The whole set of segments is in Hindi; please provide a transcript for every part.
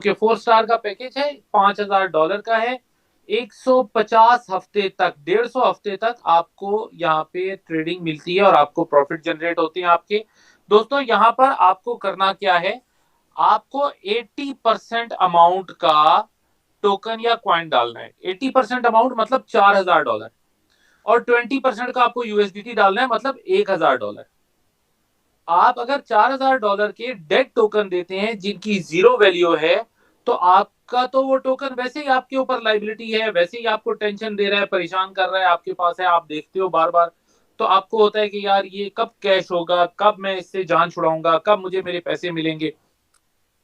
कि 4 स्टार का पैकेज है, $5,000 का है। 150 हफ्ते तक, 150 हफ्ते तक आपको यहाँ पे ट्रेडिंग मिलती है और आपको प्रॉफिट जनरेट होते हैं आपके। दोस्तों यहाँ पर आपको करना क्या है, आपको 80% अमाउंट का टोकन या क्वाइन डालना है। 80% अमाउंट मतलब $4,000, और 20% का आपको यूएसडीटी डालना है, मतलब $1,000। आप अगर $4,000 के डेड टोकन देते हैं जिनकी जीरो वैल्यू है, तो आपका तो वो टोकन वैसे ही आपके ऊपर लाइबिलिटी है, वैसे ही आपको टेंशन दे रहा है, परेशान कर रहा है, आपके पास है, आप देखते हो बार बार। तो आपको होता है कि यार ये कब कैश होगा, कब मैं इससे जान छुड़ाऊंगा, कब मुझे मेरे पैसे मिलेंगे।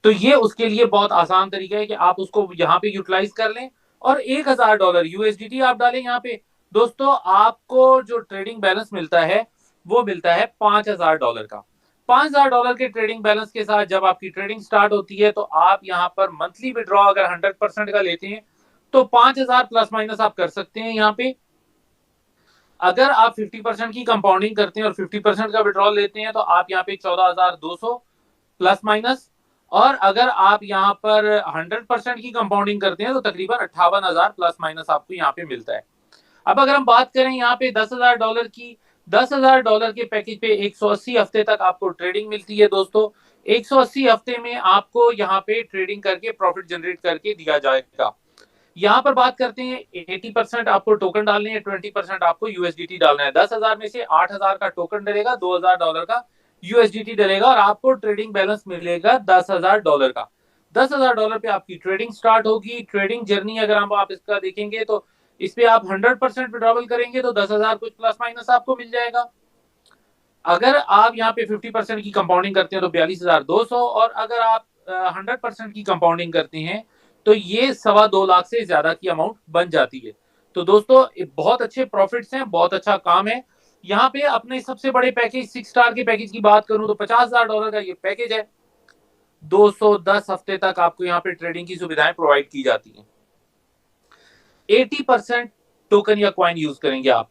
तो ये उसके लिए बहुत आसान तरीका है कि आप उसको यहाँ पे यूटिलाइज कर लें और $1,000 यूएसडीटी आप डालें यहाँ पे। दोस्तों आपको जो ट्रेडिंग बैलेंस मिलता है वो मिलता है $5,000 का। $5,000 के ट्रेडिंग बैलेंस के साथ जब आपकी ट्रेडिंग स्टार्ट होती है, तो आप यहाँ पर मंथली विड्रॉ अगर 100% का लेते हैं तो 5,000 प्लस माइनस आप कर सकते हैं यहाँ पे। अगर आप 50% की कंपाउंडिंग करते हैं और 50% का विड्रॉल लेते हैं, तो आप यहाँ पे 14,200 प्लस माइनस। और अगर आप यहाँ पर 100% की कंपाउंडिंग करते हैं तो तकरीबन 58,000 प्लस माइनस आपको यहाँ पे मिलता है। अब अगर हम बात करें यहाँ पे $10,000 की, $10,000 के पैकेज पे 180 हफ्ते तक आपको ट्रेडिंग मिलती है दोस्तों। 180 हफ्ते में आपको यहाँ पे ट्रेडिंग करके प्रॉफिट जनरेट करके दिया जाएगा। यहाँ पर बात करते हैं, 80% आपको टोकन डालने हैं, 20% आपको यूएसडीटी डालना है। 10,000 में से 8,000 का टोकन डलेगा, $2,000 का यूएसडीटी डलेगा, और आपको ट्रेडिंग बैलेंस मिलेगा $10,000 का। $10,000 पे आपकी ट्रेडिंग स्टार्ट होगी। ट्रेडिंग जर्नी अगर हम आप इसका देखेंगे तो इस पे आप 100% विड्रॉवल करेंगे तो 10,000 कुछ प्लस माइनस आपको मिल जाएगा। अगर आप यहाँ पे 50% की कंपाउंडिंग करते हैं तो 42,200, और अगर आप 100% की कंपाउंडिंग करते हैं तो ये 2.25 लाख से ज्यादा की अमाउंट बन जाती है। तो दोस्तों बहुत अच्छे प्रॉफिट्स हैं, बहुत अच्छा काम है। यहाँ पे अपने सबसे बड़े पैकेज 6 स्टार के पैकेज की बात करूं तो $50,000 का ये पैकेज है। 210 हफ्ते तक आपको यहाँ पे ट्रेडिंग की सुविधाएं प्रोवाइड की जाती हैं। 80% टोकन या क्वाइन यूज करेंगे आप,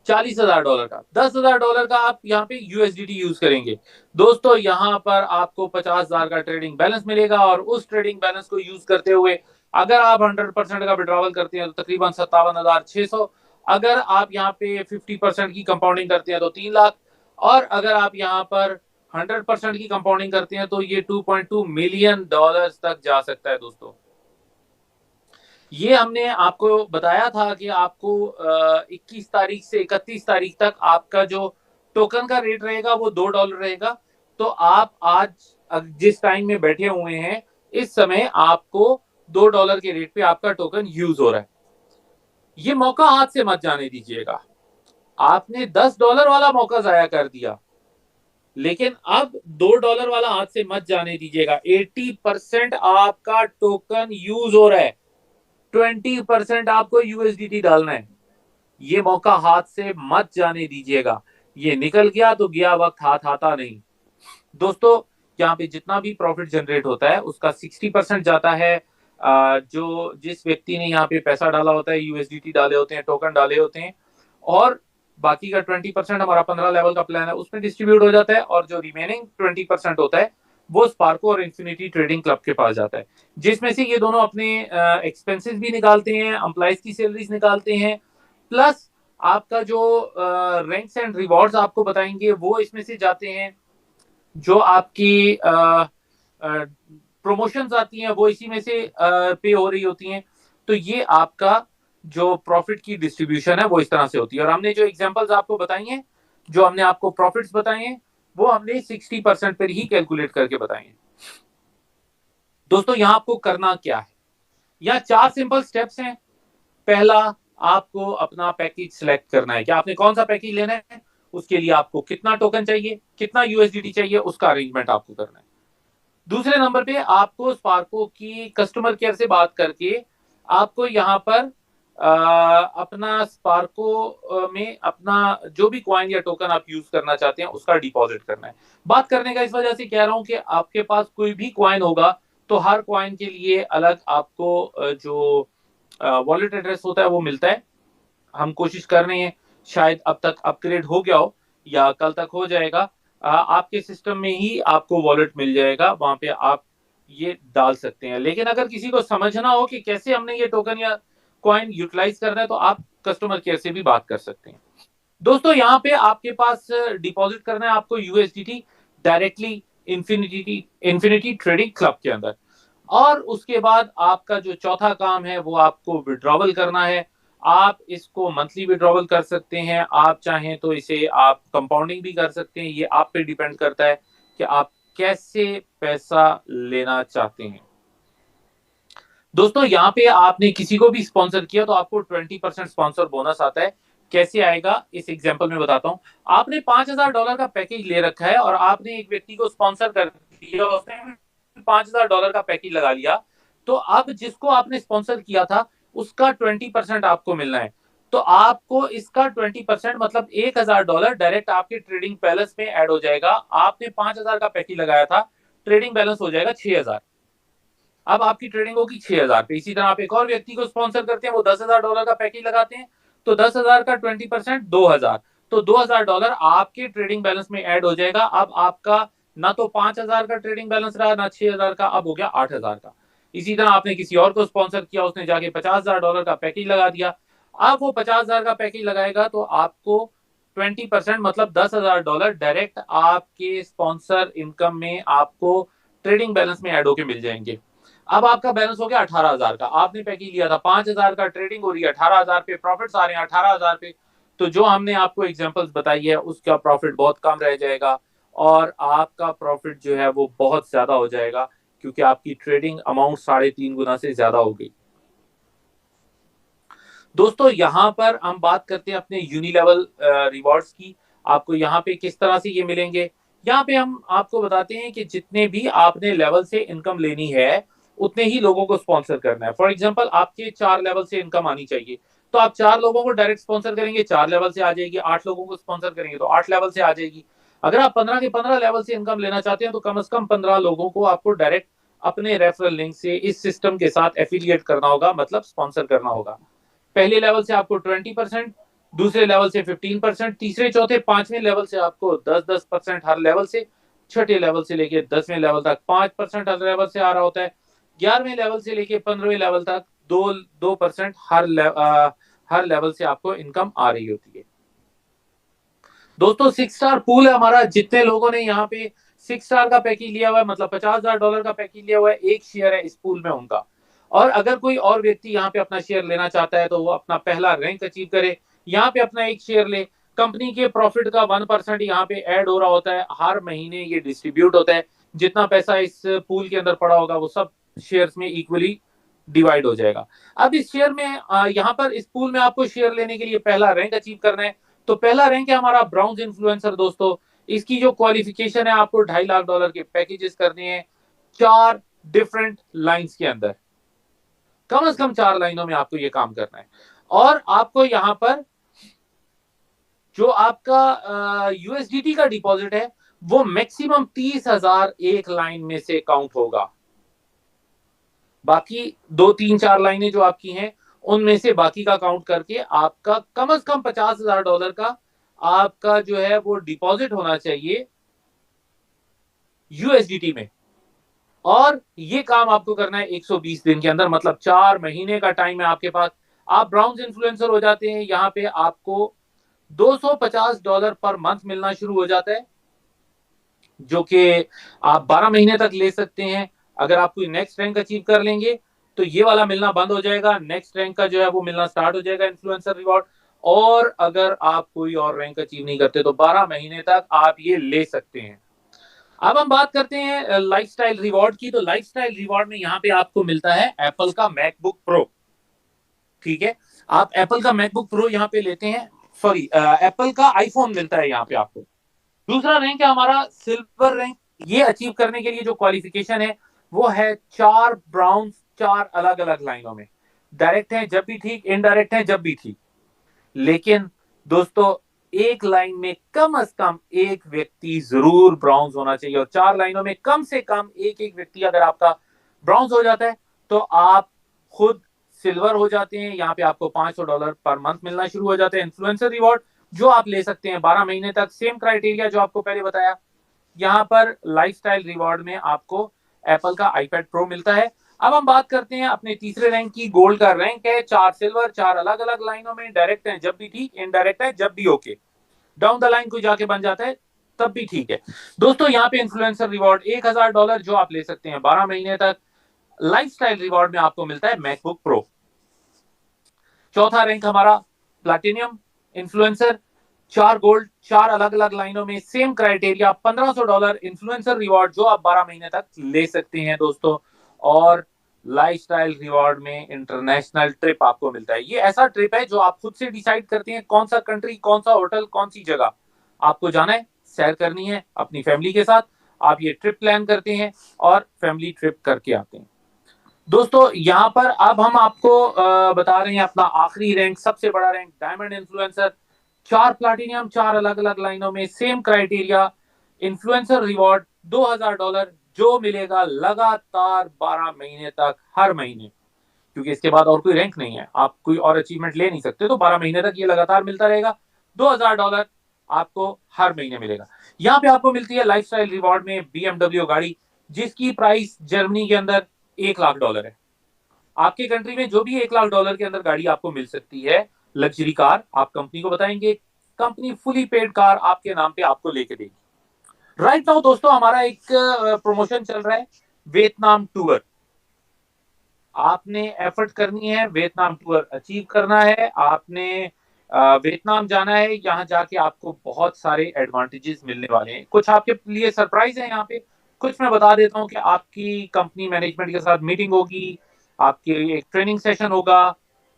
$40,000 का। $10,000 का आप यहाँ पे यूएसडीटी यूज करेंगे। दोस्तों यहाँ पर आपको 50,000 का ट्रेडिंग बैलेंस मिलेगा, और उस ट्रेडिंग बैलेंस को यूज करते हुए अगर आप 100% का विड्रॉवल करते हैं तो तकरीबन 57,600। अगर आप यहाँ पे 50% की कंपाउंडिंग करते हैं तो 3 लाख, और अगर आप यहाँ पर 100% की कंपाउंडिंग करते हैं तो ये $2.2 मिलियन तक जा सकता है दोस्तों। ये हमने आपको बताया था कि आपको 21 तारीख से 31 तारीख तक आपका जो टोकन का रेट रहेगा वो $2 रहेगा। तो आप आज जिस टाइम में बैठे हुए हैं, इस समय आपको $2 के रेट पे आपका टोकन यूज हो रहा है। ये मौका हाथ से मत जाने दीजिएगा। आपने $10 वाला मौका जाया कर दिया, लेकिन अब $2 वाला हाथ से मत जाने दीजिएगा। 80% आपका टोकन यूज हो रहा है, 20% आपको यूएसडीटी डालना है। ये मौका हाथ से मत जाने दीजिएगा। ये निकल गया तो गया वक्त, हाथ आता नहीं। दोस्तों यहाँ पे जितना भी प्रॉफिट जनरेट होता है उसका 60% जाता है जो जिस व्यक्ति ने यहाँ पे पैसा डाला होता है, यूएसडीटी डाले होते हैं, टोकन डाले होते हैं, और बाकी का 20% हमारा 15 लेवल का प्लान है उसमें डिस्ट्रीब्यूट हो जाता है, और जो रिमेनिंग 20% होता है वो स्पार्को और इन्फिनिटी ट्रेडिंग क्लब के पास जाता है, जिसमें से ये दोनों अपने एक्सपेंसेस भी निकालते हैं, एम्प्लॉइज की सैलरीज निकालते हैं, प्लस आपका जो रैंक्स एंड रिवॉर्ड्स आपको बताएंगे वो इसमें से जाते हैं। जो आपकी प्रमोशंस आती हैं वो इसी में से पे हो रही होती हैं। तो ये आपका जो प्रॉफिट की डिस्ट्रीब्यूशन है वो इस तरह से होती है। और हमने जो एग्जांपल्स आपको बताई हैं, जो हमने आपको प्रॉफिट्स बताए हैं, वो हमने 60% पर ही कैलकुलेट करके बताए हैं। दोस्तों यहाँ आपको करना क्या है, यहाँ 4 सिंपल स्टेप्स हैं। पहला, आपको अपना पैकेज सिलेक्ट करना है कि आपने कौन सा पैकेज लेना है, उसके लिए आपको कितना टोकन चाहिए, कितना यूएसडीटी चाहिए, उसका अरेंजमेंट आपको करना है। दूसरे नंबर पे आपको स्पार्को की कस्टमर केयर से बात करके आपको यहाँ पर अपना स्पार्को में अपना जो भी कॉइन या टोकन आप यूज करना चाहते हैं उसका डिपॉजिट करना है। बात करने का इस वजह से कह रहा हूं कि आपके पास कोई भी कॉइन होगा तो हर कॉइन के लिए अलग आपको जो वॉलेट एड्रेस होता है वो मिलता है। हम कोशिश कर रहे हैं, शायद अब तक अपग्रेड हो गया हो या कल तक हो जाएगा। आपके सिस्टम में ही आपको वॉलेट मिल जाएगा, वहां पे आप ये डाल सकते हैं। लेकिन अगर किसी को समझना हो कि कैसे हमने ये टोकन या कॉइन यूटिलाइज करना है, तो आप कस्टमर केयर से भी बात कर सकते हैं। दोस्तों यहाँ पे आपके पास डिपॉजिट करना है आपको USDT directly infinity trading club के अंदर। और उसके बाद आपका जो चौथा काम है वो आपको विड्रॉवल करना है। आप इसको मंथली विड्रॉवल कर सकते हैं, आप चाहें तो इसे आप कंपाउंडिंग भी कर सकते हैं। ये आप पे डिपेंड करता है कि आप कैसे पैसा लेना चाहते हैं। दोस्तों यहाँ पे आपने किसी को भी स्पॉन्सर किया तो आपको 20% स्पॉन्सर बोनस आता है। कैसे आएगा इस एग्जांपल में बताता हूँ। आपने $5,000 का पैकेज ले रखा है और आपने एक व्यक्ति को स्पॉन्सर कर दिया, उसने $5,000 का पैकेज लगा लिया। तो अब जिसको आपने स्पॉन्सर किया था उसका 20% आपको मिलना है। तो आपको इसका 20% मतलब $1,000 डायरेक्ट आपके ट्रेडिंग बैलेंस में ऐड हो जाएगा। आपने 5,000 का पैकेज लगाया था, ट्रेडिंग बैलेंस हो जाएगा 6,000। अब आपकी ट्रेडिंग होगी 6,000 पे। इसी तरह आप एक और व्यक्ति को स्पॉन्सर करते हैं, वो $10,000 का पैकेज लगाते हैं, तो 10,000 का 20% 2,000, तो $2,000 आपके ट्रेडिंग बैलेंस में ऐड हो जाएगा। अब आपका ना तो 5,000 का ट्रेडिंग बैलेंस रहा, ना 6,000 का, अब हो गया 8,000 का। इसी तरह आपने किसी और को स्पॉन्सर किया, उसने जाके $50,000 का पैकेज लगा दिया। अब वो 50,000 का पैकेज लगाएगा तो आपको 20% मतलब $10,000 डायरेक्ट आपके स्पॉन्सर इनकम में आपको ट्रेडिंग बैलेंस में ऐड होके मिल जाएंगे। अब आपका बैलेंस हो गया 18,000 का। आपने पैकेज लिया था 5,000 का, ट्रेडिंग हो रही है 18,000 पे, प्रॉफिट्स आ रहे हैं 18,000 पे। तो जो हमने आपको एग्जांपल्स बताई है उसका प्रॉफिट बहुत कम रह जाएगा और आपका प्रॉफिट जो है वो बहुत ज्यादा हो जाएगा, क्योंकि आपकी ट्रेडिंग अमाउंट 3.5 गुना से ज्यादा हो गई। दोस्तों यहाँ पर हम बात करते हैं अपने यूनिलेवल रिवॉर्ड्स की। आपको यहाँ पे किस तरह से ये मिलेंगे, यहाँ पे हम आपको बताते हैं कि जितने भी आपने लेवल से इनकम लेनी है उतने ही लोगों को स्पॉन्सर करना है। फॉर एग्जांपल आपके 4 लेवल से इनकम आनी चाहिए, तो आप 4 लोगों को डायरेक्ट स्पॉन्सर करेंगे, 4 लेवल से आ जाएगी। 8 लोगों को स्पॉन्सर करेंगे तो 8 लेवल से आ जाएगी। अगर आप 15 के 15 लेवल से इनकम लेना चाहते हैं तो कम से कम 15 लोगों को आपको डायरेक्ट अपने रेफरल लिंक से इस सिस्टम के साथ एफिलिएट करना होगा, मतलब स्पॉन्सर करना होगा। पहले लेवल से आपको 20%, दूसरे लेवल से 15%, तीसरे चौथे पांचवें लेवल से आपको 10-10% हर लेवल से, छठे लेवल से लेके 10वें लेवल तक 5% हर लेवल से आ रहा होता है, 11वें लेवल से लेके 15वें लेवल तक 2% हर लेवल से आपको इनकम आ रही होती है। दोस्तों 6 स्टार पूल है हमारा। जितने लोगों ने यहाँ पे 6 स्टार का पैकेज लिया हुआ है, मतलब $50,000 का पैकेज लिया हुआ है, एक शेयर है इस पूल में उनका। और अगर कोई और व्यक्ति यहाँ पे अपना शेयर लेना चाहता है तो वो अपना पहला रैंक अचीव करे, यहाँ पे अपना एक शेयर ले। कंपनी के प्रॉफिट का 1% यहाँ पे ऐड हो रहा होता है, हर महीने ये डिस्ट्रीब्यूट होता है। जितना पैसा इस पूल के अंदर पड़ा होगा वो सब शेयर्स में इक्वली डिवाइड हो जाएगा। अब इस शेयर में यहाँ पर इस पूल में आपको शेयर लेने के लिए पहला रैंक अचीव करना है। तो पहला रैंक है हमारा ब्राउन्स इन्फ्लुएंसर। दोस्तों इसकी जो क्वालिफिकेशन है, आपको $2.5 लाख के पैकेजेस करने हैं 4 डिफरेंट लाइंस के अंदर। कम से कम 4 लाइनों में आपको ये काम करना है। और आपको यहाँ पर जो आपका यूएसडीटी का डिपॉजिट है वो मैक्सिमम 30,000 एक लाइन में से काउंट होगा। बाकी 2-3-4 लाइनें जो आपकी हैं उनमें से बाकी का काउंट करके आपका कम से कम $50,000 का आपका जो है वो डिपॉजिट होना चाहिए यूएसडीटी में। और ये काम आपको करना है 120 दिन के अंदर, मतलब 4 महीने का टाइम है आपके पास। आप ब्राउन्स इन्फ्लुएंसर हो जाते हैं। यहाँ पे आपको $250 पर मंथ मिलना शुरू हो जाता है, जो कि आप 12 महीने तक ले सकते हैं। अगर आप कोई नेक्स्ट रैंक अचीव कर लेंगे तो ये वाला मिलना बंद हो जाएगा, नेक्स्ट रैंक का जो है वो मिलना स्टार्ट हो जाएगा इन्फ्लुएंसर रिवॉर्ड। और अगर आप कोई और रैंक अचीव नहीं करते तो 12 महीने तक आप ये ले सकते हैं। अब हम बात करते हैं लाइफस्टाइल रिवॉर्ड की। तो लाइफस्टाइल रिवॉर्ड में यहाँ पे आपको मिलता है एप्पल का मैकबुक प्रो। ठीक है, आप एप्पल का मैकबुक प्रो यहाँ पे लेते हैं, सॉरी एप्पल का आईफोन मिलता है यहाँ पे आपको। दूसरा रैंक है हमारा सिल्वर रैंक। ये अचीव करने के लिए जो क्वालिफिकेशन है वो है 4 ब्राउन, 4 अलग अलग लाइनों में। डायरेक्ट है जब भी ठीक, इनडायरेक्ट है जब भी ठीक। लेकिन दोस्तों एक लाइन में कम से कम एक व्यक्ति जरूर ब्राउन्स होना चाहिए, और 4 लाइनों में कम से कम एक एक व्यक्ति अगर आपका ब्राउन्स हो जाता है तो आप खुद सिल्वर हो जाते हैं। यहाँ पे आपको $500 पर मंथ मिलना शुरू हो जाते हैं इन्फ्लुएंसर रिवॉर्ड, जो आप ले सकते हैं 12 महीने तक। सेम क्राइटेरिया जो आपको पहले बताया। यहाँ पर लाइफस्टाइल रिवॉर्ड में आपको एप्पल का आईपैड प्रो मिलता है। अब हम बात करते हैं अपने तीसरे रैंक की। गोल्ड का रैंक है 4 सिल्वर, 4 अलग अलग लाइनों में, डायरेक्ट है जब भी ठीक, इनडायरेक्ट है जब भी ओके, डाउन द लाइन कोई जाके बन जाता है तब भी ठीक है। दोस्तों यहाँ पे इन्फ्लुएंसर रिवॉर्ड $1000 जो आप ले सकते हैं 12 महीने तक। लाइफस्टाइल रिवॉर्ड में आपको मिलता है मैकबुक प्रो। चौथा रैंक हमारा प्लैटिनियम इन्फ्लुएंसर, 4 गोल्ड, 4 अलग अलग लाइनों में, सेम क्राइटेरिया, $1500 इन्फ्लुएंसर रिवॉर्ड जो आप 12 महीने तक ले सकते हैं दोस्तों। और लाइफस्टाइल रिवॉर्ड में इंटरनेशनल ट्रिप आपको मिलता है। ये ऐसा ट्रिप है जो आप खुद से डिसाइड करते हैं कौन सा कंट्री, कौन सा होटल, कौन सी जगह आपको जाना है, सैर करनी है अपनी फैमिली के साथ। आप ये ट्रिप प्लान करते हैं और फैमिली ट्रिप करके आते हैं। दोस्तों यहाँ पर अब हम आपको बता रहे हैं अपना आखिरी रैंक, सबसे बड़ा रैंक, डायमंड इन्फ्लुएंसर, 4 प्लैटिनियम, 4 अलग अलग लाइनों में, सेम क्राइटेरिया, इन्फ्लुएंसर रिवॉर्ड $2000 जो मिलेगा लगातार 12 महीने तक, हर महीने, क्योंकि इसके बाद और कोई रैंक नहीं है, आप कोई और अचीवमेंट ले नहीं सकते, तो 12 महीने तक ये लगातार मिलता रहेगा। $2000 आपको हर महीने मिलेगा। यहाँ पे आपको मिलती है लाइफस्टाइल रिवॉर्ड में BMW गाड़ी, जिसकी प्राइस जर्मनी के अंदर $1,00,000 है। आपके कंट्री में जो भी $1,00,000 के अंदर गाड़ी आपको मिल सकती है, लग्जरी कार, आप कंपनी को बताएंगे, कंपनी फुली पेड कार आपके नाम पे आपको लेके देगी। राइट नाउ दोस्तों हमारा एक प्रमोशन चल रहा है, वियतनाम टूर। आपने एफर्ट करनी है, वियतनाम टूर अचीव करना है, आपने वियतनाम जाना है। यहाँ जाके आपको बहुत सारे एडवांटेजेस मिलने वाले हैं, कुछ आपके लिए सरप्राइज है यहाँ पे, कुछ मैं बता देता हूँ कि आपकी कंपनी मैनेजमेंट के साथ मीटिंग होगी, आपके एक ट्रेनिंग सेशन होगा,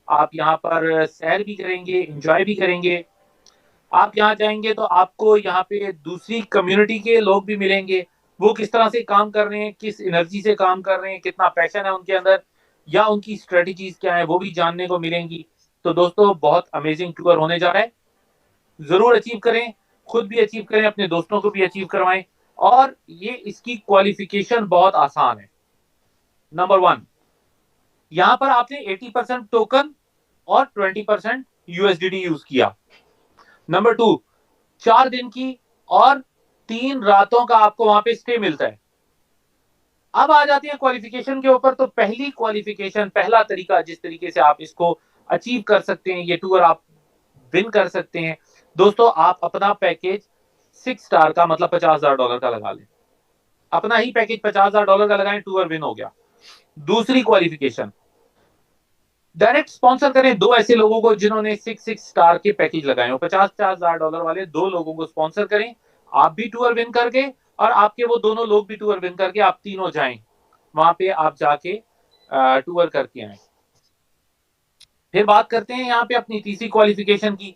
आप यहाँ पर सैर भी करेंगे, एंजॉय भी करेंगे। आप यहाँ जाएंगे तो आपको यहाँ पे दूसरी कम्युनिटी के लोग भी मिलेंगे, वो किस तरह से काम कर रहे हैं, किस एनर्जी से काम कर रहे हैं, कितना पैशन है उनके अंदर, या उनकी स्ट्रेटजीज क्या है, वो भी जानने को मिलेंगी। तो दोस्तों बहुत अमेजिंग टूर होने जा रहा है, जरूर अचीव करें, खुद भी अचीव करें, अपने दोस्तों को भी अचीव करवाएं। और ये इसकी क्वालिफिकेशन बहुत आसान है। नंबर 1, यहाँ पर आपने 80% टोकन और 20% यूएसडीडी यूज किया। नंबर 2, 4 दिन की और 3 रातों का आपको वहां पे स्टे मिलता है। अब आ जाती है क्वालिफिकेशन के ऊपर। तो पहली क्वालिफिकेशन, पहला तरीका जिस तरीके से आप इसको अचीव कर सकते हैं, ये टूर आप विन कर सकते हैं दोस्तों, आप अपना पैकेज 6 स्टार का, मतलब $50,000 का लगा लें। अपना ही पैकेज $50,000 का लगाएं, टूर विन हो गया। दूसरी क्वालिफिकेशन, डायरेक्ट स्पॉन्सर करें 2 ऐसे लोगों को जिन्होंने 6 स्टार के पैकेज लगाए हो, $50,000 वाले 2 लोगों को स्पॉन्सर करें, आप भी टूर विन करके और आपके वो दोनों लोग भी टूर विन करके, आप तीनों जाएं वहां पे, आप जाके टूर करके आए। फिर बात करते हैं यहाँ पे अपनी तीसरी क्वालिफिकेशन की,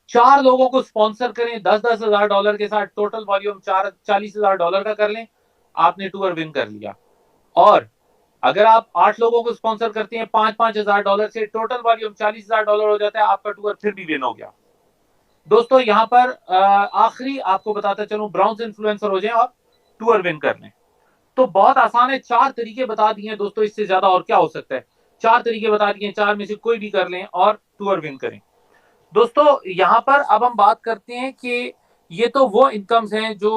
4 लोगों को स्पॉन्सर करें, $10,000 के साथ, टोटल वॉल्यूम $40,000 का कर लें, आपने टूर विन कर लिया। और अगर आप 8 लोगों को स्पॉन्सर करते हैं $5,000 से, टोटल वॉल्यूम $40,000 हो जाता है, आपका टूर फिर भी विन हो गया। दोस्तों यहाँ पर आखिरी आपको बताता चलूं, ब्राउन्स इन्फ्लुएंसर हो जाए और टूर विन कर लें। तो बहुत आसान है, 4 तरीके बता दिए दोस्तों, इससे ज्यादा और क्या हो सकता है। 4 तरीके बता दिए, 4 में से कोई भी कर लें और टूर विन करें। दोस्तों यहाँ पर अब हम बात करते हैं कि ये तो वो इनकम्स हैं जो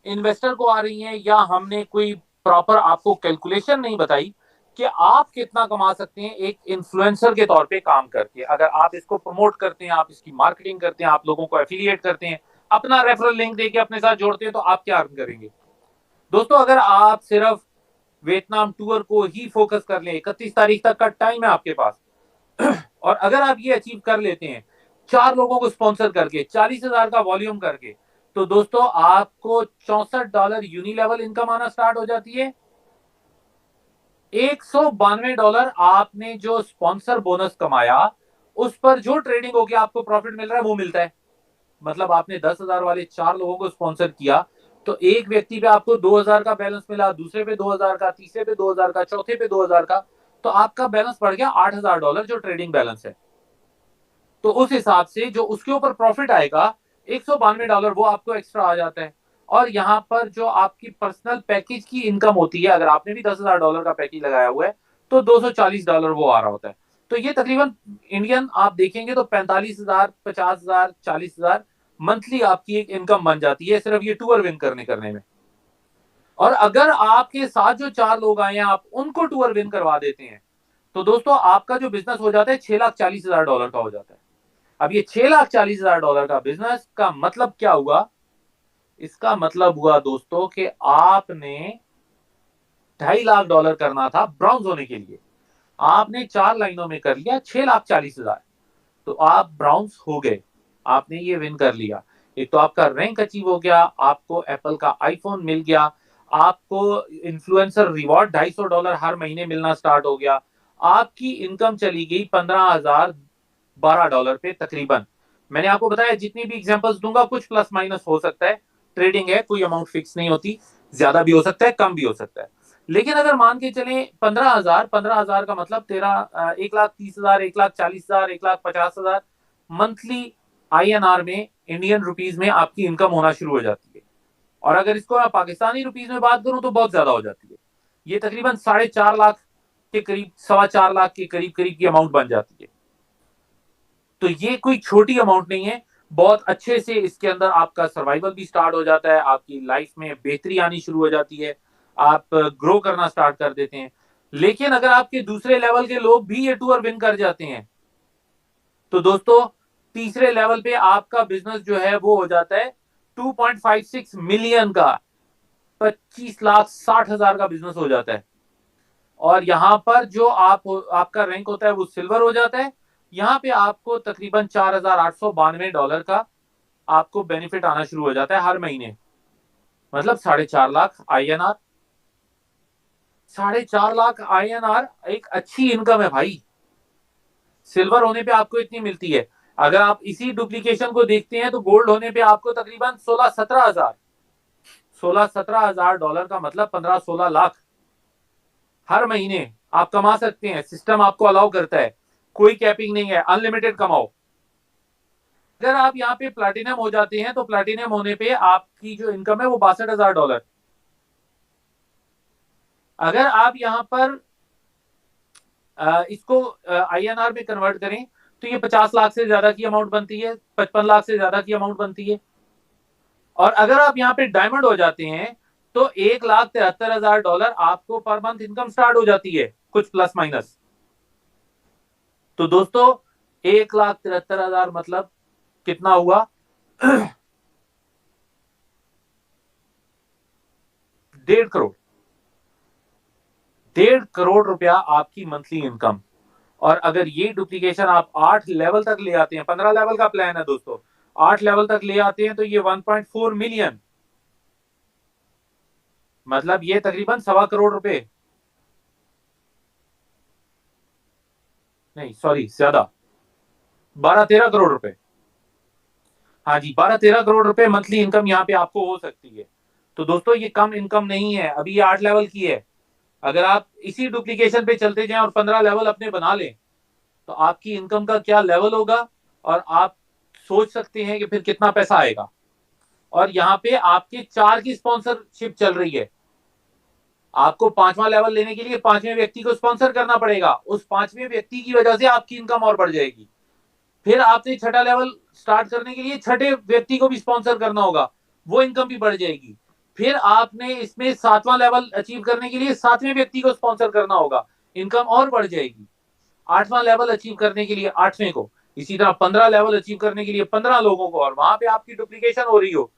इन्वेस्टर को आ रही हैं, या हमने कोई प्रॉपर आपको कैलकुलेशन नहीं बताई कि आप कितना कमा सकते हैं एक इन्फ्लुएंसर के तौर पे काम करके। अगर आप इसको प्रमोट करते हैं, आप इसकी मार्केटिंग करते हैं, आप लोगों को एफिलिएट करते हैं, अपना रेफरल लिंक देके अपने साथ जोड़ते हैं, तो आप क्या अर्न करेंगे दोस्तों। अगर आप सिर्फ वियतनाम टूर को ही फोकस कर लें, 31 तारीख तक का टाइम है आपके पास, और अगर आप ये अचीव कर लेते हैं 4 लोगों को स्पॉन्सर करके, 40,000 का वॉल्यूम करके, तो दोस्तों आपको $64 यूनिलेवल इनकम आना स्टार्ट हो जाती है। $192 आपने जो स्पॉन्सर बोनस कमाया, उस पर जो ट्रेडिंग होकर आपको प्रॉफिट मिल रहा है वो मिलता है। मतलब आपने 10,000 वाले 4 लोगों को स्पॉन्सर किया, तो एक व्यक्ति पे आपको 2,000 का बैलेंस मिला, दूसरे पे 2,000 का, तीसरे पे 2,000 का, चौथे पे 2,000 का, तो आपका बैलेंस बढ़ गया $8,000 जो ट्रेडिंग बैलेंस है। तो उस हिसाब से जो उसके ऊपर प्रॉफिट आएगा $192 वो आपको एक्स्ट्रा आ जाता है। और यहाँ पर जो आपकी पर्सनल पैकेज की इनकम होती है, अगर आपने भी $10,000 का पैकेज लगाया हुआ है, तो $240 वो आ रहा होता है। तो ये तकरीबन इंडियन आप देखेंगे तो 45,000, 50,000, 40,000 मंथली आपकी एक इनकम बन जाती है, सिर्फ ये टूर विन करने में। और अगर आपके साथ जो 4 लोग आए हैं आप उनको टूर विन करवा देते हैं, तो दोस्तों आपका जो बिजनेस हो जाता है $6,40,000 का हो जाता है। अब ये $6,40,000 का बिजनेस का मतलब क्या हुआ? इसका मतलब हुआ दोस्तों कि आपने $2.5 लाख करना था ब्राउन्स होने के लिए, आपने 4 लाइनों में कर लिया 6,40,000, तो आप ब्राउन्स हो गए, आपने ये विन कर लिया। एक तो आपका रैंक अचीव हो गया, आपको एप्पल का आईफोन मिल गया, आपको इन्फ्लुएंसर रिवॉर्ड $250 हर महीने मिलना स्टार्ट हो गया, आपकी इनकम चली गई $15,012 पे तकरीबन। मैंने आपको बताया जितनी भी एग्जांपल्स दूंगा कुछ प्लस माइनस हो सकता है, ट्रेडिंग है, कोई अमाउंट फिक्स नहीं होती, ज्यादा भी हो सकता है, कम भी हो सकता है। लेकिन अगर मान के चले 15,000 का मतलब तेरा 1,30,000, 1,40,000, 1,50,000 मंथली INR में, इंडियन रुपीज में आपकी इनकम होना शुरू हो जाती है। और अगर इसको मैं पाकिस्तानी रुपीज में बात करूं तो बहुत ज्यादा हो जाती है, ये तकरीबन 4.5 लाख के करीब, 4.25 लाख के करीब करीब की अमाउंट बन जाती है। तो ये कोई छोटी अमाउंट नहीं है, बहुत अच्छे से इसके अंदर आपका सर्वाइवल भी स्टार्ट हो जाता है, आपकी लाइफ में बेहतरी आनी शुरू हो जाती है, आप ग्रो करना स्टार्ट कर देते हैं। लेकिन अगर आपके दूसरे लेवल के लोग भी ये टूर विन कर जाते हैं, तो दोस्तों तीसरे लेवल पे आपका बिजनेस जो है वो हो जाता है 2.56 मिलियन का, 25,60,000 का बिजनेस हो जाता है। और यहां पर जो आपका रैंक होता है वो सिल्वर हो जाता है। यहां पे आपको तकरीबन $4,892 का आपको बेनिफिट आना शुरू हो जाता है हर महीने, मतलब 4.5 लाख INR। 4.5 लाख INR एक अच्छी इनकम है भाई, सिल्वर होने पे आपको इतनी मिलती है। अगर आप इसी डुप्लीकेशन को देखते हैं तो गोल्ड होने पे आपको तकरीबन 16-17 हजार का मतलब 15-16 लाख हर महीने आप कमा सकते हैं। सिस्टम आपको अलाउ करता है, कोई कैपिंग नहीं है, अनलिमिटेड कमाओ। अगर आप यहाँ पे प्लैटिनम हो जाते हैं तो प्लैटिनम होने पे आपकी जो इनकम है वो $62,000। अगर आप यहाँ पर इसको INR में कन्वर्ट करें तो ये 50 लाख से ज्यादा की अमाउंट बनती है, 55 लाख से ज्यादा की अमाउंट बनती है। और अगर आप यहाँ पे डायमंड हो जाते हैं तो $1,73,000 आपको पर मंथ इनकम स्टार्ट हो जाती है, कुछ प्लस माइनस। तो दोस्तों 1,73,000 मतलब कितना हुआ? 1.5 करोड़, 1.5 करोड़ रुपया आपकी मंथली इनकम। और अगर ये डुप्लीकेशन आप 8 लेवल तक ले आते हैं, 15 लेवल का प्लान है दोस्तों, 8 लेवल तक ले आते हैं तो ये 1.4 मिलियन, मतलब ये तकरीबन 1.25 करोड़ रुपए, नहीं सॉरी ज्यादा, 12-13 करोड़ रुपए। हाँ जी, 12-13 करोड़ रुपए मंथली इनकम यहाँ पे आपको हो सकती है। तो दोस्तों ये कम इनकम नहीं है, अभी ये 8 लेवल की है। अगर आप इसी डुप्लीकेशन पे चलते जाएं और 15 लेवल अपने बना लें तो आपकी इनकम का क्या लेवल होगा, और आप सोच सकते हैं कि फिर कितना पैसा आएगा। और यहाँ पे आपके 4 की स्पॉन्सरशिप चल रही है, आपको 5वां लेवल लेने के लिए 5वें व्यक्ति को स्पॉन्सर करना पड़ेगा, उस 5वें व्यक्ति की वजह से आपकी इनकम और बढ़ जाएगी। फिर आपने 6ठा लेवल स्टार्ट करने के लिए 6ठे व्यक्ति को भी स्पॉन्सर करना होगा, वो इनकम भी बढ़ जाएगी। फिर आपने इसमें 7वां लेवल अचीव करने के लिए 7वें व्यक्ति को स्पॉन्सर करना होगा, इनकम और बढ़ जाएगी। 8वां लेवल अचीव करने के लिए 8वें को, इसी तरह 15 लेवल अचीव करने के लिए 15 लोगों को, और वहां पे आपकी डुप्लीकेशन हो रही हो,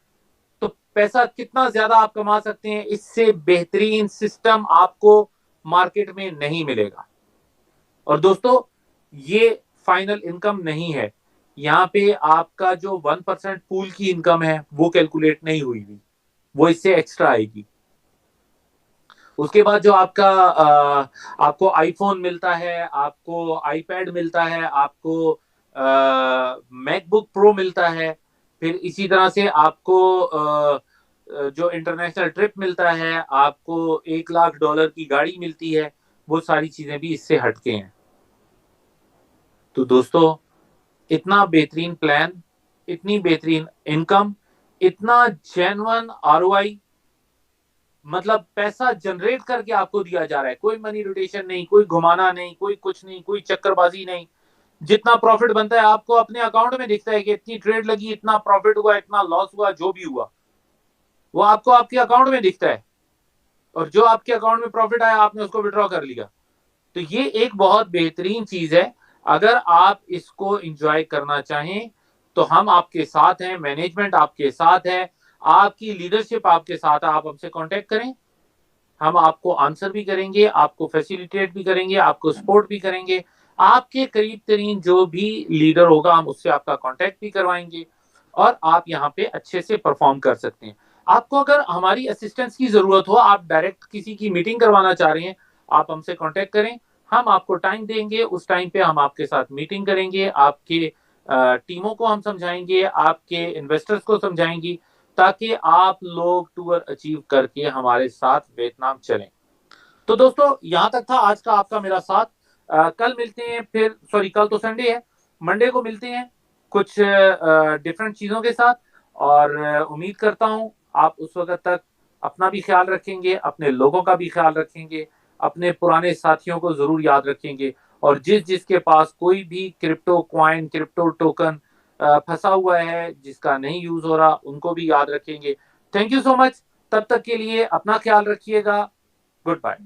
तो पैसा कितना ज्यादा आप कमा सकते हैं, इससे बेहतरीन सिस्टम आपको मार्केट में नहीं मिलेगा। और दोस्तों ये फाइनल इनकम नहीं है, यहाँ पे आपका जो 1% पूल की इनकम है वो कैलकुलेट नहीं हुई हुई, वो इससे एक्स्ट्रा आएगी। उसके बाद जो आपका आपको आईफोन मिलता है, आपको आईपैड मिलता है, आपको मैकबुक प्रो मिलता है, फिर इसी तरह से आपको जो इंटरनेशनल ट्रिप मिलता है, आपको $1 लाख की गाड़ी मिलती है, वो सारी चीजें भी इससे हटके हैं। तो दोस्तों इतना बेहतरीन प्लान, इतनी बेहतरीन इनकम, इतना जेन्युइन ROI, मतलब पैसा जनरेट करके आपको दिया जा रहा है, कोई मनी रोटेशन नहीं, कोई घुमाना नहीं, कोई कुछ नहीं, कोई चक्करबाजी नहीं। जितना प्रॉफिट बनता है आपको अपने अकाउंट में दिखता है कि इतनी ट्रेड लगी, इतना प्रॉफिट हुआ, इतना लॉस हुआ, जो भी हुआ वो आपको आपके अकाउंट में दिखता है। और जो आपके अकाउंट में प्रॉफिट आया आपने उसको विड्रॉ कर लिया। तो ये एक बहुत बेहतरीन चीज है। अगर आप इसको एंजॉय करना चाहें तो हम आपके साथ हैं, मैनेजमेंट आपके साथ है, आपकी लीडरशिप आपके साथ है। आप हमसे कांटेक्ट करें, हम आपको आंसर भी करेंगे, आपको फैसिलिटेट भी करेंगे, आपको सपोर्ट भी करेंगे। आपके करीब तरीन जो भी लीडर होगा हम उससे आपका कांटेक्ट भी करवाएंगे और आप यहाँ पे अच्छे से परफॉर्म कर सकते हैं। आपको अगर हमारी असिस्टेंस की जरूरत हो, आप डायरेक्ट किसी की मीटिंग करवाना चाह रहे हैं, आप हमसे कांटेक्ट करें, हम आपको टाइम देंगे। उस टाइम पे हम आपके साथ मीटिंग करेंगे, आपके टीमों को हम समझाएंगे, आपके इन्वेस्टर्स को समझाएंगे, ताकि आप लोग टूर अचीव करके हमारे साथ वियतनाम चलें। तो दोस्तों यहां तक था आज का आपका मेरा साथ। कल मिलते हैं फिर, सॉरी कल तो संडे है, मंडे को मिलते हैं कुछ डिफरेंट चीजों के साथ। और उम्मीद करता हूं आप उस वक्त तक अपना भी ख्याल रखेंगे, अपने लोगों का भी ख्याल रखेंगे, अपने पुराने साथियों को जरूर याद रखेंगे, और जिसके पास कोई भी क्रिप्टो क्वाइन, क्रिप्टो टोकन फंसा हुआ है जिसका नहीं यूज हो रहा, उनको भी याद रखेंगे। Thank you so much. तब तक के लिए अपना ख्याल रखिएगा। Good bye.